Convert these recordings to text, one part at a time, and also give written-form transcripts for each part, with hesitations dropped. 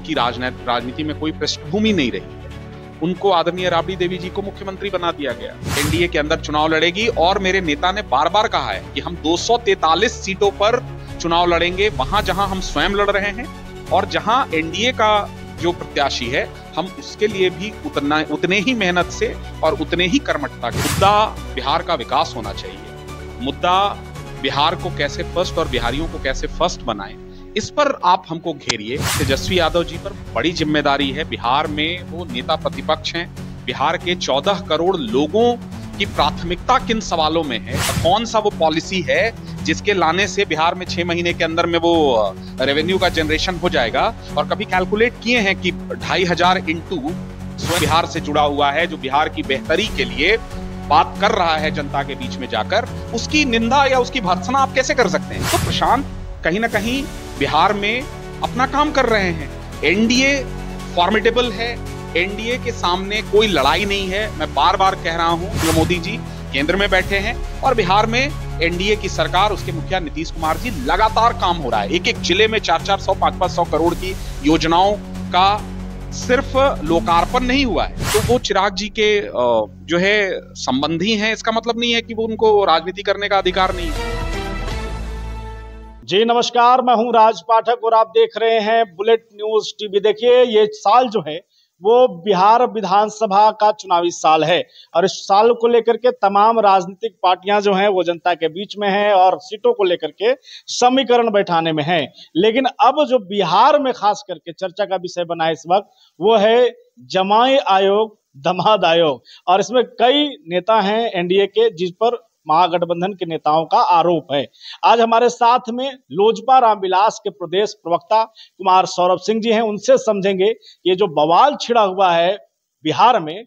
की राजनीति में कोई पृष्ठभूमि नहीं रही है, उनको आदरणीय राबड़ी देवी जी को मुख्यमंत्री बना दिया गया। एनडीए के अंदर चुनाव लड़ेगी और मेरे नेता ने बार बार कहा है कि हम 243 सीटों पर चुनाव लड़ेंगे, वहां जहां हम स्वयं लड़ रहे हैं और जहां एनडीए का जो प्रत्याशी है हम उसके लिए भी उतने ही मेहनत से और उतने ही कर्मठता के। मुद्दा बिहार का विकास होना चाहिए, मुद्दा बिहार को कैसे फर्स्ट और बिहारियों को कैसे फर्स्ट बनाएं, इस पर आप हमको घेरिए। तेजस्वी यादव जी पर बड़ी जिम्मेदारी है। बिहार में वो नेता प्रतिपक्ष हैं, बिहार के 14 करोड़ लोगों की प्राथमिकता किन सवालों में है, कौन सा वो पॉलिसी है जिसके लाने से बिहार में 6 महीने के अंदर में वो रेवेन्यू का जनरेशन हो जाएगा। और कभी कैलकुलेट किए हैं कि 2500 इंटू स्वयं बिहार से जुड़ा हुआ है, जो बिहार की बेहतरी के लिए बात कर रहा है जनता के बीच में जाकर, उसकी निंदा या उसकी भर्त्सना आप कैसे कर सकते हैं? तो प्रशांत कहीं ना कहीं बिहार में अपना काम कर रहे हैं। एनडीए फॉर्मिडेबल है, एनडीए के सामने कोई लड़ाई नहीं है। मैं बार बार कह रहा हूं, मोदी जी केंद्र में बैठे हैं और बिहार में एनडीए की सरकार, उसके मुखिया नीतीश कुमार जी, लगातार काम हो रहा है। एक एक जिले में 400-400, 500-500 करोड़ की योजनाओं का सिर्फ लोकार्पण नहीं हुआ है। तो वो चिराग जी के जो है संबंधी हैं, इसका मतलब नहीं है कि वो उनको राजनीति करने का अधिकार नहीं है। जी नमस्कार, मैं हूं राज पाठक और आप देख रहे हैं बुलेट न्यूज टीवी। देखिए, ये साल जो है वो बिहार विधानसभा का चुनावी साल है और इस साल को लेकर के तमाम राजनीतिक पार्टियां जो हैं वो जनता के बीच में हैं और सीटों को लेकर के समीकरण बैठाने में हैं। लेकिन अब जो बिहार में खास करके चर्चा का विषय बना है इस वक्त, वो है जमाई आयोग, दमाद आयोग। और इसमें कई नेता हैं एनडीए के जिस पर महागठबंधन के नेताओं का आरोप है। आज हमारे साथ में लोजपा रामविलास के प्रदेश प्रवक्ता कुमार सौरभ सिंह जी हैं। उनसे समझेंगे ये जो बवाल छिड़ा हुआ है बिहार में,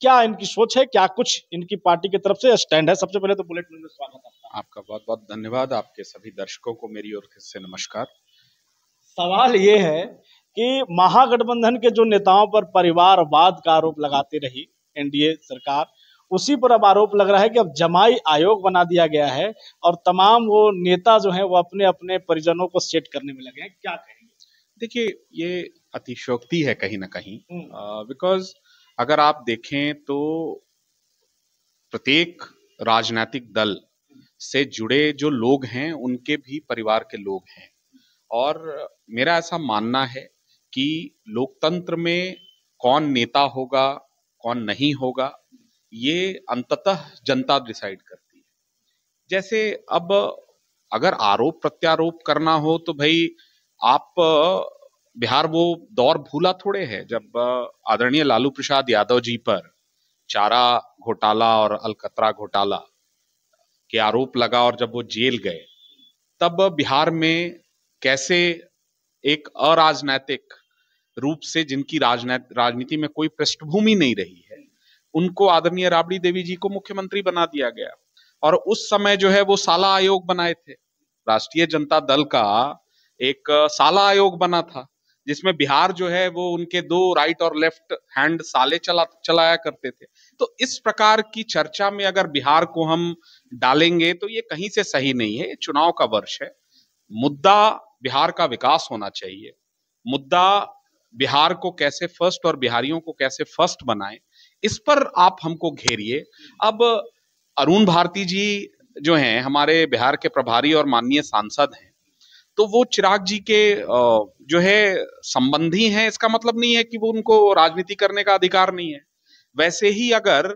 क्या इनकी सोच है, क्या कुछ इनकी पार्टी की तरफ से स्टैंड है। सबसे पहले तो बुलेट न्यूज़ में स्वागत है आपका। बहुत बहुत धन्यवाद। आपके सभी दर्शकों को मेरी ओर से नमस्कार। सवाल ये है कि महागठबंधन के जो नेताओं पर परिवारवाद का आरोप लगाती रही एनडीए सरकार, उसी पर अब आरोप लग रहा है कि अब जमाई आयोग बना दिया गया है और तमाम वो नेता जो हैं वो अपने अपने परिजनों को सेट करने में लगे हैं। क्या कहेंगे? देखिए, ये अतिशयोक्ति है कहीं ना कहीं, बिकॉज अगर आप देखें तो प्रत्येक राजनीतिक दल से जुड़े जो लोग हैं उनके भी परिवार के लोग हैं और मेरा ऐसा मानना है कि लोकतंत्र में कौन नेता होगा, कौन नहीं होगा, ये अंततः जनता डिसाइड करती है। जैसे अब अगर आरोप प्रत्यारोप करना हो तो भाई आप बिहार वो दौर भूला थोड़े है जब आदरणीय लालू प्रसाद यादव जी पर चारा घोटाला और अलकतरा घोटाला के आरोप लगा और जब वो जेल गए, तब बिहार में कैसे एक अराजनैतिक रूप से, जिनकी राजनीति में कोई पृष्ठभूमि नहीं रही है, उनको आदरणीय राबड़ी देवी जी को मुख्यमंत्री बना दिया गया। और उस समय जो है वो साला आयोग बनाए थे, राष्ट्रीय जनता दल का एक साला आयोग बना था जिसमें बिहार जो है वो उनके 2 राइट और लेफ्ट हैंड साले चलाया करते थे। तो इस प्रकार की चर्चा में अगर बिहार को हम डालेंगे तो ये कहीं से सही नहीं है। ये चुनाव का वर्ष है, मुद्दा बिहार का विकास होना चाहिए, मुद्दा बिहार को कैसे फर्स्ट और बिहारियों को कैसे फर्स्ट बनाएं, इस पर आप हमको घेरिए। अब अरुण भारती जी जो हैं हमारे बिहार के प्रभारी और माननीय सांसद हैं, तो वो चिराग जी के जो है संबंधी हैं, इसका मतलब नहीं है कि वो उनको राजनीति करने का अधिकार नहीं है। वैसे ही अगर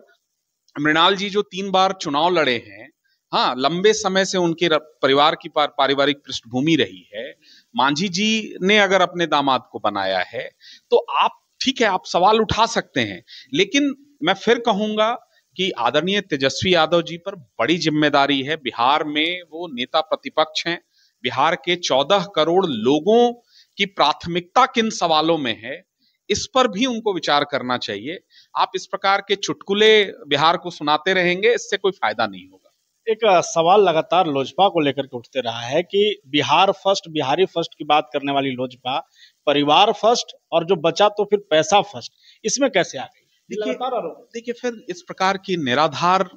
मृणाल जी जो 3 बार चुनाव लड़े हैं, हाँ, लंबे समय से उनके परिवार की पारिवारिक पृष्ठभूमि रही है, मांझी जी ने अगर अपने दामाद को बनाया है, तो आप ठीक है, आप सवाल उठा सकते हैं। लेकिन मैं फिर कहूंगा कि आदरणीय तेजस्वी यादव जी पर बड़ी जिम्मेदारी है। बिहार में वो नेता प्रतिपक्ष हैं, बिहार के 14 करोड़ लोगों की प्राथमिकता किन सवालों में है, इस पर भी उनको विचार करना चाहिए। आप इस प्रकार के चुटकुले बिहार को सुनाते रहेंगे, इससे कोई फायदा नहीं होगा। एक सवाल लगातार लोजपा को लेकर के उठते रहा है कि बिहार फर्स्ट, बिहारी फर्स्ट की बात करने वाली लोजपा परिवार फर्स्ट और जो बचा तो फिर पैसा फर्स्ट, इसमें कैसे आ गई? देखिए, फिर इस प्रकार की निराधार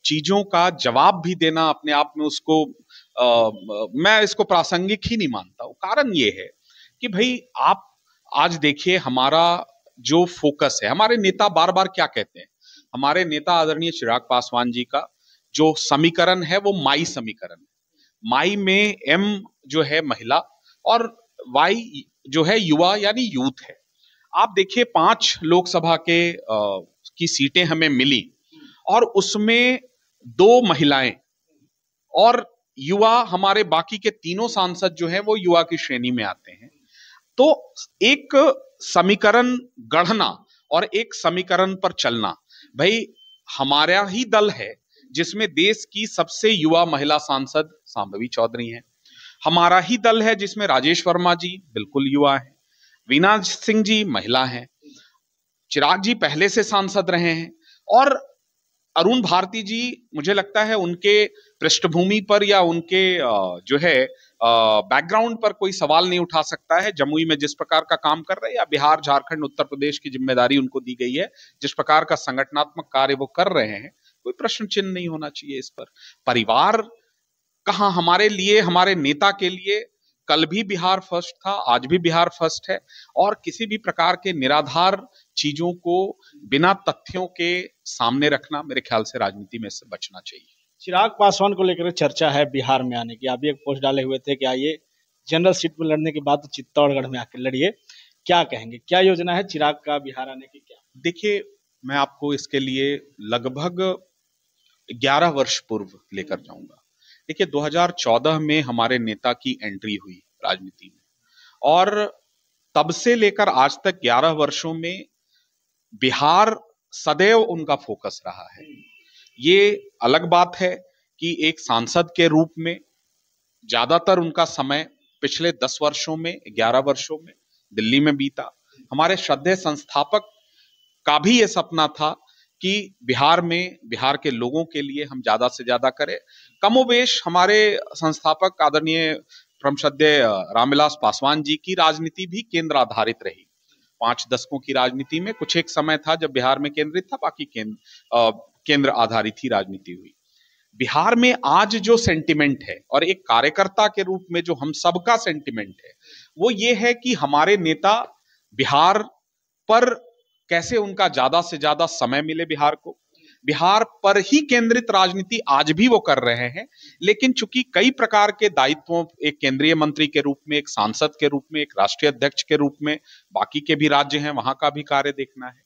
चीजों का जवाब भी देना अपने आप में उसको मैं इसको प्रासंगिक ही नहीं मानता हूं। कारण ये है कि भाई आप आज देखिए हमारा जो फोकस है, हमारे नेता बार बार क्या कहते हैं, हमारे नेता आदरणीय चिराग पासवान जी का जो समीकरण है वो माई समीकरण है। माई में एम जो है महिला और वाई जो है युवा यानी यूथ है। आप देखिए 5 लोकसभा के की सीटें हमें मिली और उसमें 2 महिलाएं और युवा, हमारे बाकी के तीनों सांसद जो हैं वो युवा की श्रेणी में आते हैं। तो एक समीकरण गढ़ना और एक समीकरण पर चलना, भाई हमारा ही दल है जिसमें देश की सबसे युवा महिला सांसद सांभवी चौधरी हैं, हमारा ही दल है जिसमें राजेश वर्मा जी बिल्कुल युवा हैं, वीना सिंह जी महिला हैं, चिराग जी पहले से सांसद रहे हैं और अरुण भारती जी, मुझे लगता है उनके पृष्ठभूमि पर या उनके जो है बैकग्राउंड पर कोई सवाल नहीं उठा सकता है। जमुई में जिस प्रकार का काम कर रहे हैं या बिहार, झारखंड, उत्तर प्रदेश की जिम्मेदारी उनको दी गई है, जिस प्रकार का संगठनात्मक कार्य वो कर रहे हैं, कोई प्रश्न चिन्ह नहीं होना चाहिए इस पर। परिवार कहाँ हमारे लिए, हमारे नेता के लिए कल भी बिहार फर्स्ट था, आज भी बिहार फर्स्ट है और किसी भी प्रकार के निराधार चीजों को बिना तथ्यों के सामने रखना मेरे ख्याल से राजनीति में से बचना चाहिए। चिराग पासवान को लेकर चर्चा है बिहार में आने की, आप भी एक पोस्ट डाले हुए थे कि आइए जनरल सीट में लड़ने के बाद तो चित्तौड़गढ़ में आकर लड़िए, क्या कहेंगे, क्या योजना है चिराग का बिहार आने की? क्या देखिए, मैं आपको इसके लिए लगभग 11 वर्ष पूर्व लेकर जाऊंगा। देखिए 2014 में हमारे नेता की एंट्री हुई राजनीति में और तब से लेकर आज तक 11 वर्षों में बिहार सदैव उनका फोकस रहा है। ये अलग बात है कि एक सांसद के रूप में ज्यादातर उनका समय पिछले 10 वर्षों में, 11 वर्षों में दिल्ली में बीता। हमारे श्रद्धेय संस्थापक का भी ये सपना था कि बिहार में, बिहार के लोगों के लिए हम ज्यादा से ज्यादा करें। कमोबेश हमारे संस्थापक आदरणीय परम श्रद्धेय रामविलास पासवान जी की राजनीति भी केंद्र आधारित रही। 5 दशकों की राजनीति में कुछ एक समय था जब बिहार में केंद्रित था, बाकी केंद्र आधारित ही राजनीति हुई। बिहार में आज जो सेंटिमेंट है और एक कार्यकर्ता के रूप में जो हम सबका सेंटिमेंट है वो ये है कि हमारे नेता बिहार पर कैसे उनका ज्यादा से ज्यादा समय मिले, बिहार को, बिहार पर ही केंद्रित राजनीति आज भी वो कर रहे हैं। लेकिन चूंकि कई प्रकार के दायित्वों, एक केंद्रीय मंत्री के रूप में, एक सांसद के रूप में, एक राष्ट्रीय अध्यक्ष के रूप में, बाकी के भी राज्य हैं वहां का भी कार्य देखना है,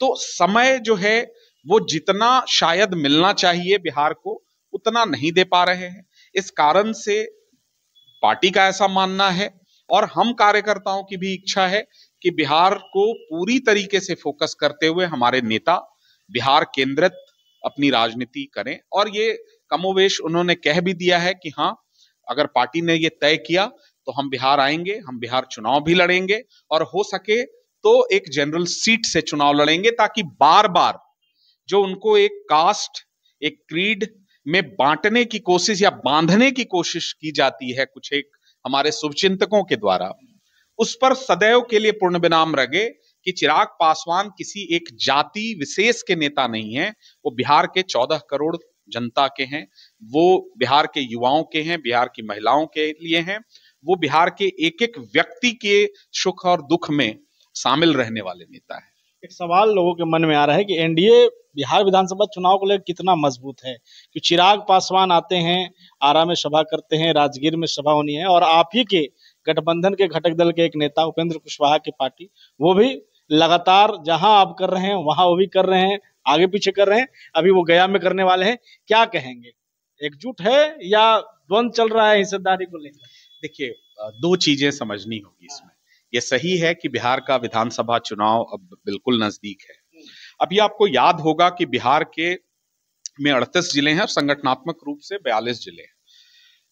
तो समय जो है वो जितना शायद मिलना चाहिए बिहार को उतना नहीं दे पा रहे हैं। इस कारण से पार्टी का ऐसा मानना है और हम कार्यकर्ताओं की भी इच्छा है कि बिहार को पूरी तरीके से फोकस करते हुए हमारे नेता बिहार केंद्रित अपनी राजनीति करें। और ये कमोवेश उन्होंने कह भी दिया है कि हाँ, अगर पार्टी ने ये तय किया तो हम बिहार आएंगे, हम बिहार चुनाव भी लड़ेंगे और हो सके तो एक जनरल सीट से चुनाव लड़ेंगे, ताकि बार बार जो उनको एक कास्ट, एक क्रीड में बांटने की कोशिश या बांधने की कोशिश की जाती है कुछ एक हमारे शुभचिंतकों के द्वारा, उस पर सदैव के लिए पूर्ण विराम रखे कि चिराग पासवान किसी एक जाति विशेष के नेता नहीं है, वो बिहार के 14 करोड़ जनता के हैं, वो बिहार के युवाओं के हैं, बिहार की महिलाओं के लिए हैं, वो बिहार के एक एक व्यक्ति के सुख और दुख में शामिल रहने वाले नेता है। एक सवाल लोगों के मन में आ रहा है कि एनडीए बिहार विधानसभा चुनाव को लेकर कितना मजबूत है, कि चिराग पासवान आते हैं, आरा में सभा करते हैं, राजगीर में सभा होनी है और आप ही के गठबंधन के घटक दल के एक नेता उपेंद्र कुशवाहा की पार्टी, वो भी लगातार जहां आप कर रहे हैं वहां वो भी कर रहे हैं, आगे पीछे कर रहे हैं, अभी वो गया में करने वाले हैं, क्या कहेंगे, एकजुट है या द्वंद चल रहा है हिस्सेदारी को लेकर? देखिए, 2 चीजें समझनी होगी इसमें। ये सही है कि बिहार का विधानसभा चुनाव अब बिल्कुल नजदीक है। अभी आपको याद होगा कि बिहार के में 38 जिले हैं और संगठनात्मक रूप से 42 जिले हैं।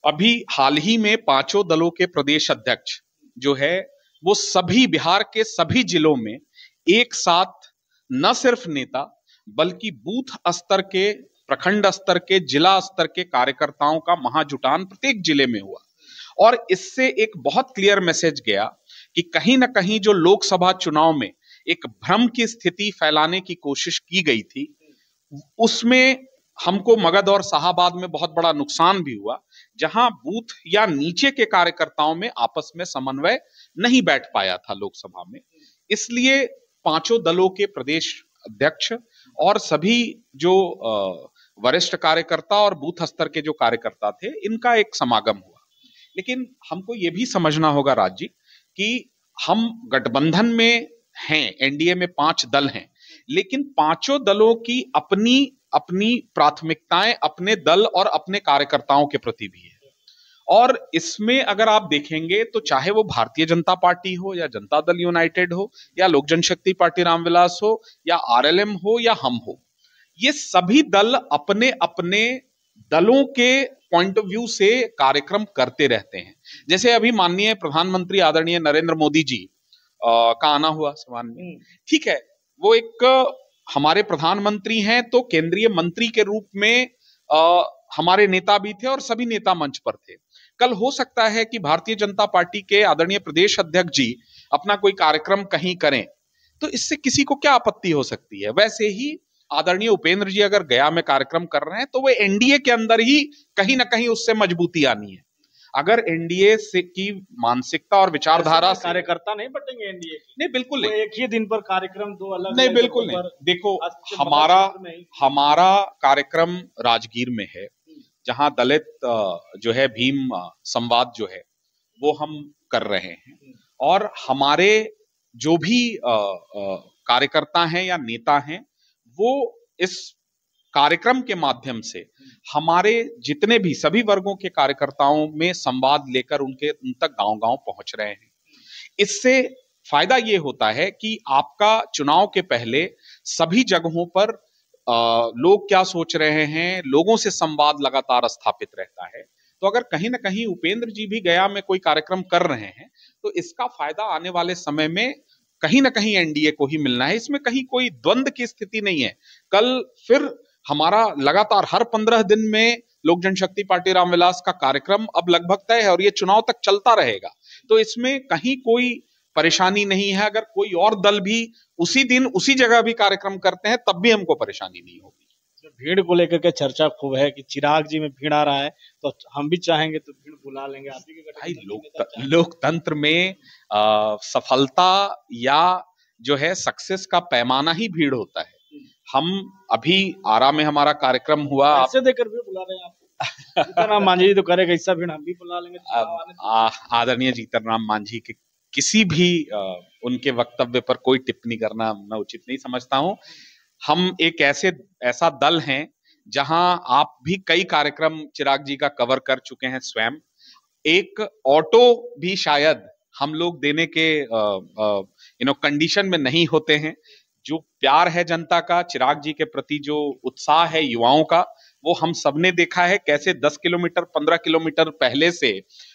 अभी हाल ही में 5 दलों के प्रदेश अध्यक्ष जो है वो सभी बिहार के सभी जिलों में एक साथ न सिर्फ नेता बल्कि बूथ स्तर के, प्रखंड स्तर के, जिला स्तर के कार्यकर्ताओं का महाजुटान प्रत्येक जिले में हुआ और इससे एक बहुत क्लियर मैसेज गया कि कहीं ना कहीं जो लोकसभा चुनाव में एक भ्रम की स्थिति फैलाने की कोशिश की गई थी, उसमें हमको मगध और शाहाबाद में बहुत बड़ा नुकसान भी हुआ, जहां बूथ या नीचे के कार्यकर्ताओं में आपस में समन्वय नहीं बैठ पाया था लोकसभा में। इसलिए पांचों दलों के प्रदेश अध्यक्ष और सभी जो वरिष्ठ कार्यकर्ता और बूथ स्तर के जो कार्यकर्ता थे, इनका एक समागम हुआ। लेकिन हमको ये भी समझना होगा राज जी कि हम गठबंधन में हैं, एनडीए में 5 दल हैं, लेकिन पांचों दलों की अपनी अपनी प्राथमिकताएं अपने दल और अपने कार्यकर्ताओं के प्रति भी है। और इसमें अगर आप देखेंगे तो चाहे वो भारतीय जनता पार्टी हो या जनता दल यूनाइटेड हो या लोक जनशक्ति पार्टी रामविलास हो या आरएलएम हो या हम हो, ये सभी दल अपने अपने दलों के पॉइंट ऑफ व्यू से कार्यक्रम करते रहते हैं। जैसे अभी माननीय प्रधानमंत्री आदरणीय नरेंद्र मोदी जी का आना हुआ समान में, ठीक है, वो एक हमारे प्रधानमंत्री हैं तो केंद्रीय मंत्री के रूप में हमारे नेता भी थे और सभी नेता मंच पर थे। कल हो सकता है कि भारतीय जनता पार्टी के आदरणीय प्रदेश अध्यक्ष जी अपना कोई कार्यक्रम कहीं करें, तो इससे किसी को क्या आपत्ति हो सकती है। वैसे ही आदरणीय उपेंद्र जी अगर गया में कार्यक्रम कर रहे हैं तो वो एनडीए के अंदर ही कहीं ना कहीं उससे मजबूती आनी है। अगर एनडीए से की मानसिकता और विचारधारा से कार्यकर्ता नहीं बटेंगे एनडीए की, नहीं बिल्कुल नहीं, एक ही दिन पर कार्यक्रम दो अलग नहीं बिल्कुल नहीं। देखो हमारा कार्यक्रम राजगीर में है, जहां दलित जो है भीम संवाद जो है वो हम कर रहे हैं, और हमारे जो भी कार्यकर्ता हैं या नेता हैं वो इस कार्यक्रम के माध्यम से हमारे जितने भी सभी वर्गों के कार्यकर्ताओं में संवाद लेकर उन तक गांव-गांव पहुंच रहे हैं। इससे फायदा ये होता है कि आपका चुनाव के पहले सभी जगहों पर लोग क्या सोच रहे हैं, लोगों से संवाद लगातार स्थापित रहता है। तो अगर कहीं ना कहीं उपेंद्र जी भी गया में कोई कार्यक्रम कर रहे हैं तो इसका फायदा आने वाले समय में कहीं ना कहीं एनडीए को ही मिलना है। इसमें कहीं कोई द्वंद्व की स्थिति नहीं है। कल फिर हमारा लगातार हर 15 दिन में लोक जनशक्ति पार्टी रामविलास का कार्यक्रम अब लगभग तय है और ये चुनाव तक चलता रहेगा। तो इसमें कहीं कोई परेशानी नहीं है। अगर कोई और दल भी उसी दिन उसी जगह भी कार्यक्रम करते हैं तब भी हमको परेशानी नहीं होगी। भीड़ को लेकर के चर्चा खूब है कि चिराग जी में भीड़ आ रहा है तो हम भी चाहेंगे तो भीड़ बुला लेंगे। आप ही के भाई लोकतंत्र में सफलता या जो है सक्सेस का पैमाना ही भीड़ होता है। हम अभी आरा में हमारा कार्यक्रम हुआ, पैसे देकर भी बुला रहे हैं आपको। जीतनराम मांझी जी तो करेगा, ऐसा भीड़ हम भी बुला लेंगे। आदरणीय जीतनराम मांझी के किसी भी उनके वक्तव्य पर कोई टिप्पणी करना मैं उचित नहीं समझता हूं। हम एक ऐसा दल हैं जहां आप भी कई कार्यक्रम चिराग जी का कवर कर चुके हैं स्वयं। एक ऑटो भी शायद हम लोग देने के कंडीशन में नहीं होते हैं। जो प्यार है जनता का चिराग जी के प्रति, जो उत्साह है युवाओं का, वो हम सबने देखा है। कैसे 10 किलोमीटर 15 किलोमीटर पहले से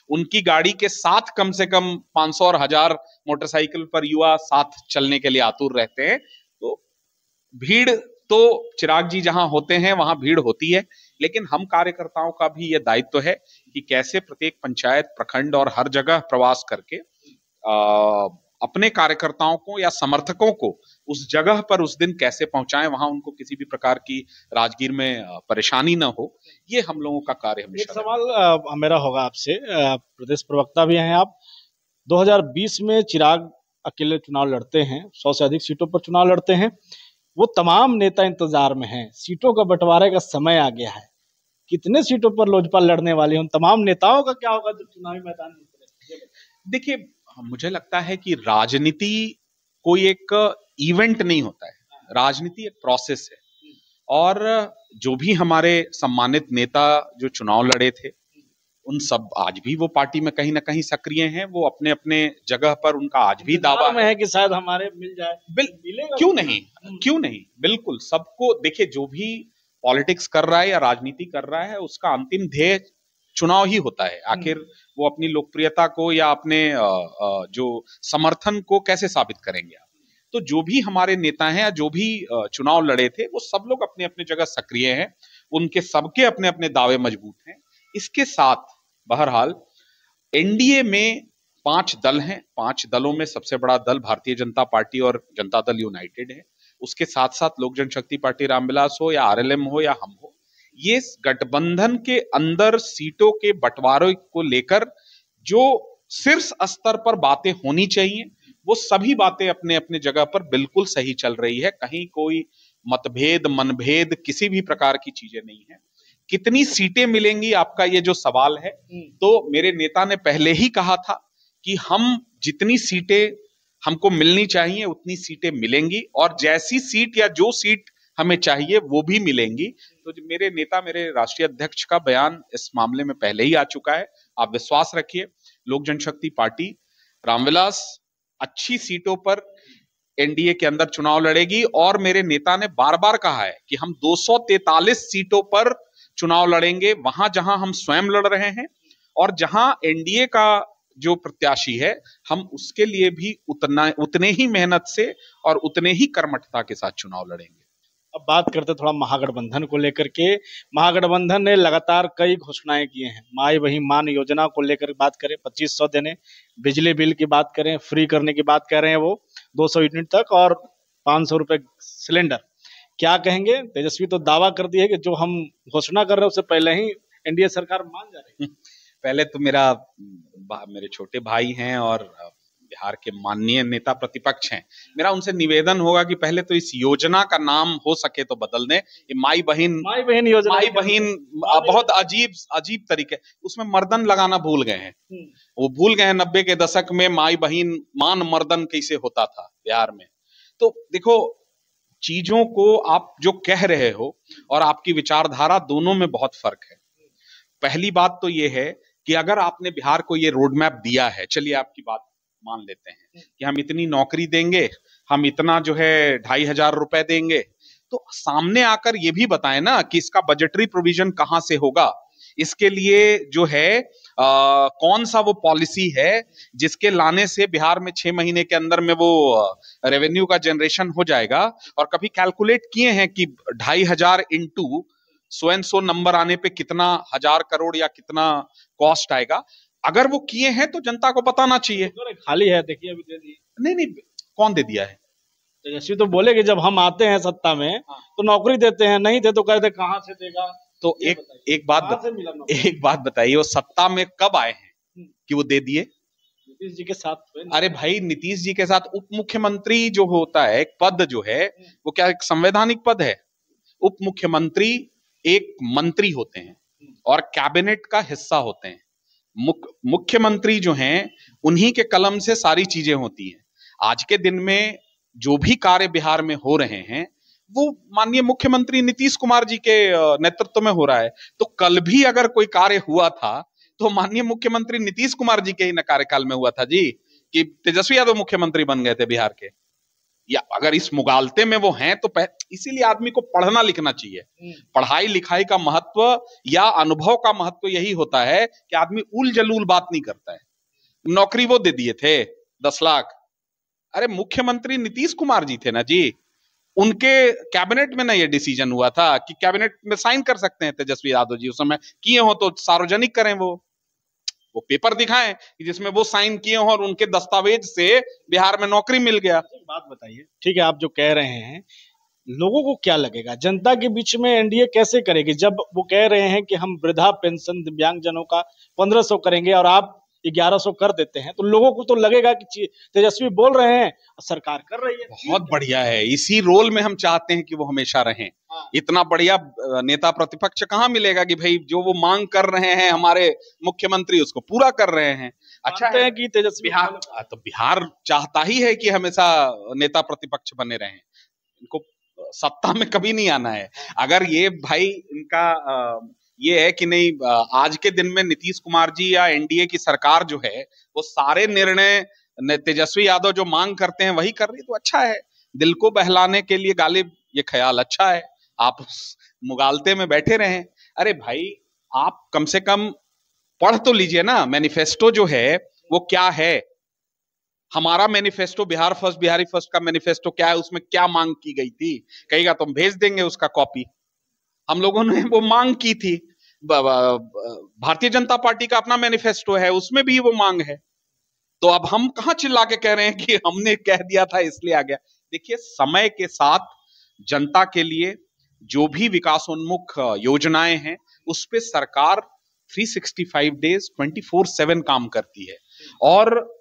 उनकी गाड़ी के साथ कम से कम 500 और 1000 मोटरसाइकिल पर युवा साथ चलने के लिए आतुर रहते हैं। तो भीड़ तो चिराग जी जहां होते हैं वहां भीड़ होती है, लेकिन हम कार्यकर्ताओं का भी ये दायित्व है कि कैसे प्रत्येक पंचायत, प्रखंड और हर जगह प्रवास करके अपने कार्यकर्ताओं को या समर्थकों को उस जगह पर उस दिन कैसे पहुंचाएं, वहां उनको किसी भी प्रकार की राजगीर में परेशानी ना हो। ये हम लोगों का कार्य हमेशा। एक सवाल मेरा होगा आपसे, प्रदेश प्रवक्ता भी हैं आप। 2020 में चिराग अकेले चुनाव लड़ते हैं, 100 से अधिक सीटों पर चुनाव लड़ते हैं। वो तमाम नेता इंतजार में हैं, सीटों का बंटवारे का समय आ गया है। कितने सीटों पर लोजपा लड़ने वाली है, उन तमाम नेताओं का क्या होगा जो चुनावी मैदान में उतरे? देखिए, मुझे लगता है कि राजनीति कोई एक इवेंट नहीं होता है, राजनीति एक प्रोसेस है। और जो भी हमारे सम्मानित नेता जो चुनाव लड़े थे, उन सब आज भी वो पार्टी में कहीं ना कहीं सक्रिय हैं। वो अपने अपने जगह पर उनका आज भी दावा है कि शायद हमारे मिल जाए। क्यों नहीं, क्यों नहीं, बिल्कुल सबको। देखिए, जो भी पॉलिटिक्स कर रहा है या राजनीति कर रहा है उसका अंतिम ध्येय चुनाव ही होता है। आखिर वो अपनी लोकप्रियता को या अपने जो समर्थन को कैसे साबित करेंगे। तो जो भी हमारे नेता हैं या जो भी चुनाव लड़े थे वो सब लोग अपने अपने जगह सक्रिय हैं, उनके सबके अपने अपने दावे मजबूत हैं। इसके साथ बहरहाल एनडीए में 5 दल हैं, 5 दलों में सबसे बड़ा दल भारतीय जनता पार्टी और जनता दल यूनाइटेड है। उसके साथ साथ लोक जनशक्ति पार्टी रामविलास हो या आरएलएम हो या हम हो, ये गठबंधन के अंदर सीटों के बंटवारे को लेकर जो शीर्ष स्तर पर बातें होनी चाहिए, वो सभी बातें अपने अपने जगह पर बिल्कुल सही चल रही है। कहीं कोई मतभेद मनभेद किसी भी प्रकार की चीजें नहीं है। कितनी सीटें मिलेंगी आपका ये जो सवाल है, तो मेरे नेता ने पहले ही कहा था कि हम जितनी सीटें हमको मिलनी चाहिए उतनी सीटें मिलेंगी, और जैसी सीट या जो सीट हमें चाहिए वो भी मिलेंगी। तो मेरे नेता, मेरे राष्ट्रीय अध्यक्ष का बयान इस मामले में पहले ही आ चुका है। आप विश्वास रखिए, लोक जनशक्ति पार्टी रामविलास अच्छी सीटों पर एनडीए के अंदर चुनाव लड़ेगी, और मेरे नेता ने बार बार कहा है कि हम 243 सीटों पर चुनाव लड़ेंगे, वहां जहां हम स्वयं लड़ रहे हैं, और जहां एनडीए का जो प्रत्याशी है हम उसके लिए भी उतने ही मेहनत से और उतने ही कर्मठता के साथ चुनाव लड़ेंगे। अब बात करते थोड़ा महागठबंधन को लेकर के। महागठबंधन ने लगातार कई घोषणाएं किए हैं। माई बहिन मान योजना को लेकर बात करें, 2500 देने, बिजली बिल की बात करें, फ्री करने की बात कर रहे हैं वो 200 यूनिट तक, और 500 रुपए सिलेंडर। क्या कहेंगे? तेजस्वी तो दावा कर दिया है कि जो हम घोषणा कर रहे हैं उससे पहले ही एनडीए सरकार मान जा रही है। पहले तो मेरे छोटे भाई हैं और बिहार के माननीय नेता प्रतिपक्ष हैं, मेरा उनसे निवेदन होगा कि पहले तो इस योजना का नाम हो सके तो बदल दें। ये माई बहिन योजना, माई बहिन बहुत अजीब तरीके, उसमें मर्दन लगाना भूल गए हैं। वो भूल गए हैं 90 के दशक में माई बहिन मान मर्दन कैसे होता था बिहार में। तो देखो, चीजों को आप जो कह रहे हो और आपकी विचारधारा दोनों में बहुत फर्क है। पहली बात तो ये है कि अगर आपने बिहार को ये रोड मैप दिया है, चलिए आपकी बात मान लेते हैं कि हम इतनी नौकरी देंगे, हम इतना जो है 2500 रुपए देंगे, तो सामने आकर ये भी बताएं ना कि इसका बजटरी प्रोविजन कहां से होगा, इसके लिए जो है कौन सा वो पॉलिसी है जिसके लाने से बिहार में 6 महीने के अंदर में वो रेवेन्यू का जनरेशन हो जाएगा। और कभी कैलकुलेट किए हैं कि 2500 इंटू सो नंबर आने पे कितना 1000 करोड़ या कितना कॉस्ट आएगा? अगर वो किए हैं तो जनता को बताना चाहिए। खाली है, देखिए अभी दे दिए। नहीं, कौन दे दिया है? तेजस्वी तो बोले कि जब हम आते हैं सत्ता में तो नौकरी देते हैं, नहीं थे तो कहते कहां से देगा। तो एक बात बताइए, वो सत्ता में कब आए हैं कि वो दे दिए? नीतीश जी के साथ। अरे भाई, नीतीश जी के साथ उप मुख्यमंत्री जो होता है, एक पद जो है वो क्या एक संवैधानिक पद है? उप मुख्यमंत्री एक मंत्री होते हैं और कैबिनेट का हिस्सा होते हैं। मुख्यमंत्री जो हैं उन्हीं के कलम से सारी चीजें होती हैं। आज के दिन में जो भी कार्य बिहार में हो रहे हैं वो माननीय मुख्यमंत्री नीतीश कुमार जी के नेतृत्व में हो रहा है। तो कल भी अगर कोई कार्य हुआ था तो माननीय मुख्यमंत्री नीतीश कुमार जी के ही न कार्यकाल में हुआ था जी, कि तेजस्वी यादव मुख्यमंत्री बन गए थे बिहार के। या अगर इस मुगालते में वो हैं तो इसीलिए आदमी को पढ़ना लिखना चाहिए। पढ़ाई लिखाई का महत्व या अनुभव का महत्व यही होता है कि आदमी उल जलूल बात नहीं करता है। नौकरी वो दे दिए थे 10 लाख। अरे मुख्यमंत्री नीतीश कुमार जी थे ना जी, उनके कैबिनेट में ना ये डिसीजन हुआ था कि कैबिनेट में साइन कर सकते हैं तेजस्वी यादव जी, उस समय किए हो तो सार्वजनिक करें, वो पेपर दिखाएं जिसमें वो साइन किए हो और उनके दस्तावेज से बिहार में नौकरी मिल गया। बात बताइए, ठीक है, आप जो कह रहे हैं लोगों को क्या लगेगा, जनता के बीच में एनडीए कैसे करेगी जब वो कह रहे हैं कि हम वृद्धा पेंशन दिव्यांगजनों का 1500 करेंगे और आप 1100 कर देते हैं, तो लोगों को तो लगेगा कि तेजस्वी बोल रहे हैं, सरकार कर रही है। बहुत बढ़िया है, इसी रोल में हम चाहते हैं कि वो हमेशा रहें। इतना बढ़िया नेता प्रतिपक्ष कहाँ मिलेगा कि भाई जो वो मांग कर रहे हैं हमारे मुख्यमंत्री उसको पूरा कर रहे हैं। अच्छा है कि तेजस्वी बिहार चाहता ही है कि हमेशा नेता प्रतिपक्ष बने रहें, इनको सत्ता में कभी नहीं आना है। अगर ये भाई इनका ये है कि नहीं, आज के दिन में नीतीश कुमार जी या एनडीए की सरकार जो है वो सारे निर्णय तेजस्वी यादव जो मांग करते हैं वही कर रही है, तो अच्छा है। दिल को बहलाने के लिए गालिब ये ख्याल अच्छा है, आप मुगालते में बैठे रहें। अरे भाई, आप कम से कम पढ़ तो लीजिए ना, मैनिफेस्टो जो है वो क्या है। हमारा manifesto Bihar first Bihari first का मैनिफेस्टो क्या है, उसमें क्या मांग की गई थी, कहेगा तो हम भेज देंगे उसका कॉपी। हम लोगों ने वो मांग की थी। भारतीय जनता पार्टी का अपना मैनिफेस्टो है, उसमें भी वो मांग है। तो अब हम कहां चिल्ला के कह रहे हैं कि हमने कह दिया था इसलिए आ गया। देखिए, समय के साथ जनता के लिए जो भी विकासोन्मुख योजनाएं हैं उस पे सरकार 365 डेज 24/7 काम करती है। और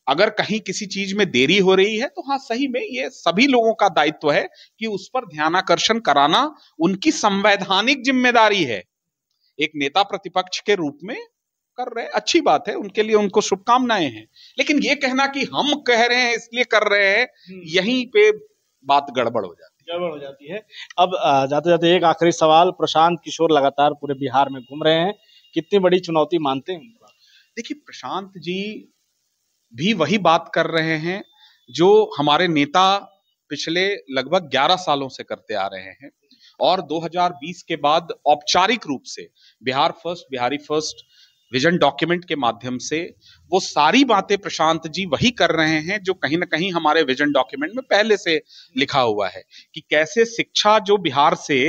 अगर कहीं किसी चीज में देरी हो रही है तो हाँ, सही में ये सभी लोगों का दायित्व है कि उस पर ध्यानाकर्षण कराना उनकी संवैधानिक जिम्मेदारी है। एक नेता प्रतिपक्ष के रूप में कर रहे हैं, अच्छी बात है, उनके लिए उनको शुभकामनाएं हैं। लेकिन ये कहना कि हम कह रहे हैं इसलिए कर रहे हैं, यहीं पे बात गड़बड़ हो जाती है। अब जाते जाते एक आखिरी सवाल, प्रशांत किशोर लगातार पूरे बिहार में घूम रहे हैं, कितनी बड़ी चुनौती मानते हैं? देखिए, प्रशांत जी भी वही बात कर रहे हैं जो हमारे नेता पिछले लगभग 11 सालों से करते आ रहे हैं। और 2020 के बाद औपचारिक रूप से Bihar first, Bihari first vision document के माध्यम से वो सारी बातें प्रशांत जी वही कर रहे हैं जो कहीं ना कहीं हमारे विजन डॉक्यूमेंट में पहले से लिखा हुआ है कि कैसे शिक्षा जो बिहार से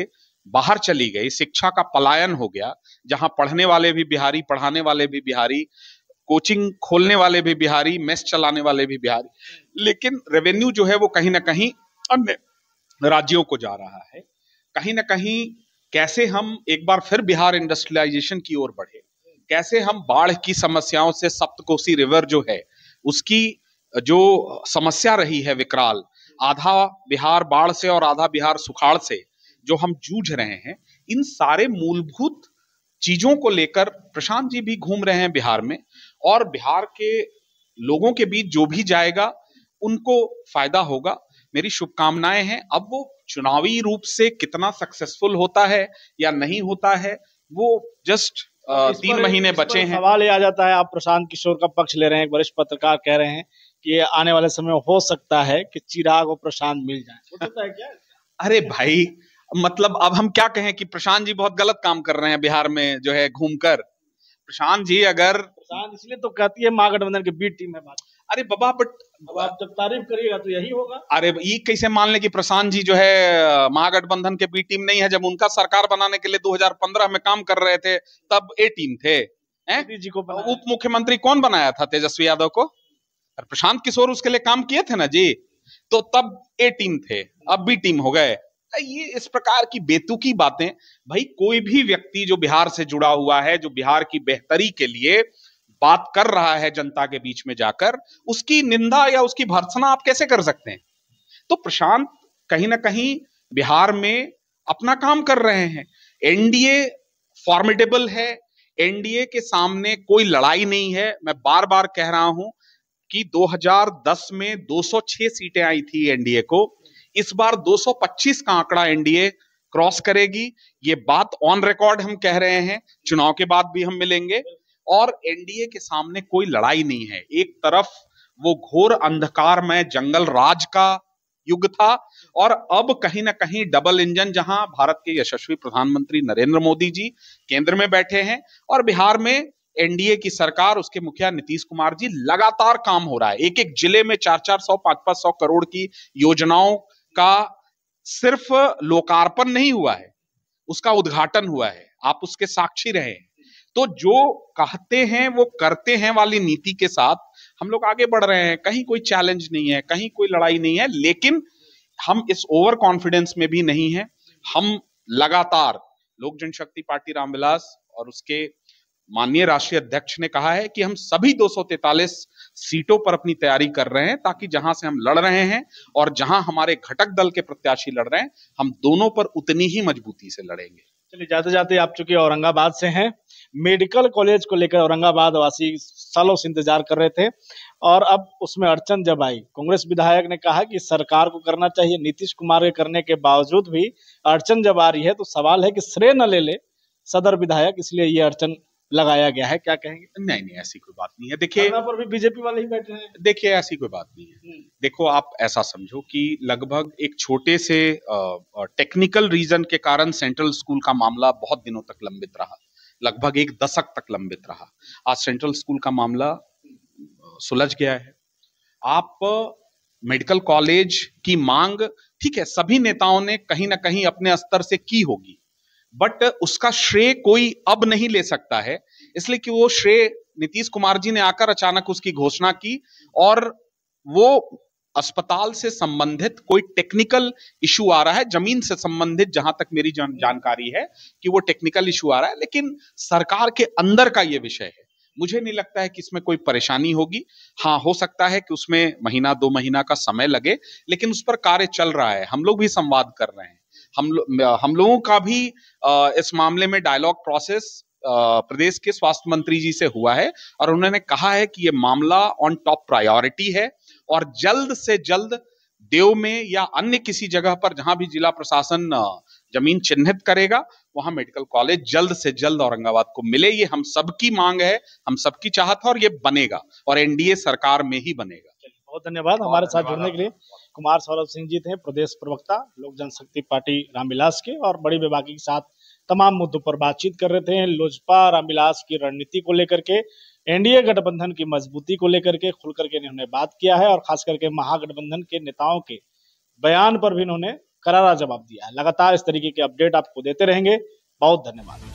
बाहर चली गई, शिक्षा का पलायन हो गया, जहां पढ़ने वाले भी बिहारी, पढ़ाने वाले भी बिहारी, कोचिंग खोलने वाले भी बिहारी, मेस चलाने वाले भी बिहारी, लेकिन रेवेन्यू जो है वो कहीं ना कहीं अन्य राज्यों को जा रहा है। कहीं ना कहीं कैसे हम एक बार फिर बिहार इंडस्ट्रियलाइजेशन की ओर बढ़े, कैसे हम बाढ़ की समस्याओं से, सप्तकोसी रिवर जो है उसकी जो समस्या रही है विकराल, आधा बिहार बाढ़ से और आधा बिहार सुखाड़ से जो हम जूझ रहे हैं, इन सारे मूलभूत चीजों को लेकर प्रशांत जी भी घूम रहे हैं बिहार में। और बिहार के लोगों के बीच जो भी जाएगा उनको फायदा होगा, मेरी शुभकामनाएं हैं। अब वो चुनावी रूप से कितना सक्सेसफुल होता है या नहीं होता है, वो जस्ट 3 महीने बचे हैं। सवाल ये आ जाता है, आप प्रशांत किशोर का पक्ष ले रहे हैं, एक वरिष्ठ पत्रकार कह रहे हैं कि आने वाले समय में हो सकता है कि चिराग और प्रशांत मिल जाए, हो सकता है क्या? अरे भाई, मतलब अब हम क्या कहें कि प्रशांत जी बहुत गलत काम कर रहे हैं बिहार में जो है घूमकर। प्रशांत जी अगर, प्रशांत इसलिए तो कहती है महागठबंधन की बी टीम है बात। अरे बाबा, बट अब आप जब तारीफ करिएगा तो यही होगा। अरे ये कैसे मान ले कि प्रशांत जी जो है महागठबंधन के बी टीम नहीं है, जब उनका सरकार बनाने के लिए 2015 में काम कर रहे थे तब ए टीम थे। जी को उप मुख्यमंत्री कौन बनाया था? तेजस्वी यादव को। और प्रशांत किशोर उसके लिए काम किए थे ना जी, तो तब ए टीम थे, अब बी टीम हो गए। ये इस प्रकार की बेतुकी बातें, भाई कोई भी व्यक्ति जो बिहार से जुड़ा हुआ है, जो बिहार की बेहतरी के लिए बात कर रहा है जनता के बीच में जाकर, उसकी निंदा या उसकी भर्त्सना आप कैसे कर सकते हैं? तो प्रशांत कहीं ना कहीं बिहार में अपना काम कर रहे हैं। एनडीए फॉर्मिडेबल है, एनडीए के सामने कोई लड़ाई नहीं है। मैं बार बार कह रहा हूं कि 2010 में 206 सीटें आई थी एनडीए को, इस बार 225 का आंकड़ा एनडीए क्रॉस करेगी। ये बात ऑन रिकॉर्ड हम कह रहे हैं, चुनाव के बाद भी हम मिलेंगे। और एनडीए के सामने कोई लड़ाई नहीं है। एक तरफ वो घोर अंधकार में जंगल राज का युग था, और अब कहीं ना कहीं डबल इंजन, जहां भारत के यशस्वी प्रधानमंत्री नरेंद्र मोदी जी केंद्र में बैठे हैं और बिहार में एनडीए की सरकार, उसके मुखिया नीतीश कुमार जी, लगातार काम हो रहा है। एक एक जिले में 400-400, 500-500 करोड़ की योजनाओं का सिर्फ लोकार्पण नहीं हुआ है, उसका उद्घाटन हुआ है, आप उसके साक्षी रहे हैं। तो जो कहते हैं वो करते हैं वाली नीति के साथ हम लोग आगे बढ़ रहे हैं। कहीं कोई चैलेंज नहीं है, कहीं कोई लड़ाई नहीं है, लेकिन हम इस ओवर कॉन्फिडेंस में भी नहीं है। हम लगातार, लोक जनशक्ति पार्टी रामविलास और उसके माननीय राष्ट्रीय अध्यक्ष ने कहा है कि हम सभी 243 सीटों पर अपनी तैयारी कर रहे हैं, ताकि जहां से हम लड़ रहे हैं और जहां हमारे घटक दल के प्रत्याशी लड़ रहे हैं, हम दोनों पर उतनी ही मजबूती से लड़ेंगे। चलिए, जाते जाते आप चूंकि औरंगाबाद से हैं, मेडिकल कॉलेज को लेकर औरंगाबाद वासी सालों से इंतजार कर रहे थे, और अब उसमें अड़चन जब आई, कांग्रेस विधायक ने कहा कि सरकार को करना चाहिए, नीतीश कुमार के करने के बावजूद भी अड़चन जब आ रही है तो सवाल है कि श्रेय न ले ले सदर विधायक, इसलिए ये अड़चन लगाया गया है। क्या कहेंगे? नहीं नहीं, ऐसी कोई बात नहीं है। देखिए, पर भी बीजेपी वाले ही बैठे हैं। देखिए, ऐसी कोई बात नहीं है। देखो, आप ऐसा समझो कि लगभग एक छोटे से टेक्निकल रीजन के कारण सेंट्रल स्कूल का मामला बहुत दिनों तक लंबित रहा, लगभग एक दशक तक लंबित रहा। आज सेंट्रल स्कूल का मामला सुलझ गया है। आप मेडिकल कॉलेज की मांग, ठीक है, सभी नेताओं ने कहीं ना कहीं अपने स्तर से की होगी, बट उसका श्रेय कोई अब नहीं ले सकता है, इसलिए कि वो श्रेय नीतीश कुमार जी ने आकर अचानक उसकी घोषणा की, और वो अस्पताल से संबंधित कोई टेक्निकल इशू आ रहा है, जमीन से संबंधित जहां तक मेरी जानकारी है कि वो टेक्निकल इशू आ रहा है, लेकिन सरकार के अंदर का ये विषय है। मुझे नहीं लगता है कि इसमें कोई परेशानी होगी। हाँ, हो सकता है कि उसमें महीना 2 महीना का समय लगे, लेकिन उस पर कार्य चल रहा है। हम लोग भी संवाद कर रहे हैं। हम लोगों का भी इस मामले में डायलॉग प्रोसेस प्रदेश के स्वास्थ्य मंत्री जी से हुआ है और उन्होंने कहा है कि ये मामला ऑन टॉप प्रायोरिटी है और जल्द से जल्द देव में या अन्य किसी जगह पर जहां भी जिला प्रशासन जमीन चिन्हित करेगा वहां मेडिकल कॉलेज जल्द से जल्द औरंगाबाद को मिले। ये हम सबकी मांग है, हम सबकी चाहत है और ये बनेगा और एनडीए सरकार में ही बनेगा। बहुत धन्यवाद हमारे साथ जुड़ने के लिए। कुमार सौरभ सिंह जी थे प्रदेश प्रवक्ता लोक जनशक्ति पार्टी रामविलास के और बड़ी बेबाकी के साथ तमाम मुद्दों पर बातचीत कर रहे थे। लोजपा रामविलास की रणनीति को लेकर के, एनडीए गठबंधन की मजबूती को लेकर के खुल करके इन्होंने बात किया है और खास करके महागठबंधन के नेताओं के बयान पर भी इन्होंने करारा जवाब दिया है। लगातार इस तरीके के अपडेट आपको देते रहेंगे। बहुत धन्यवाद।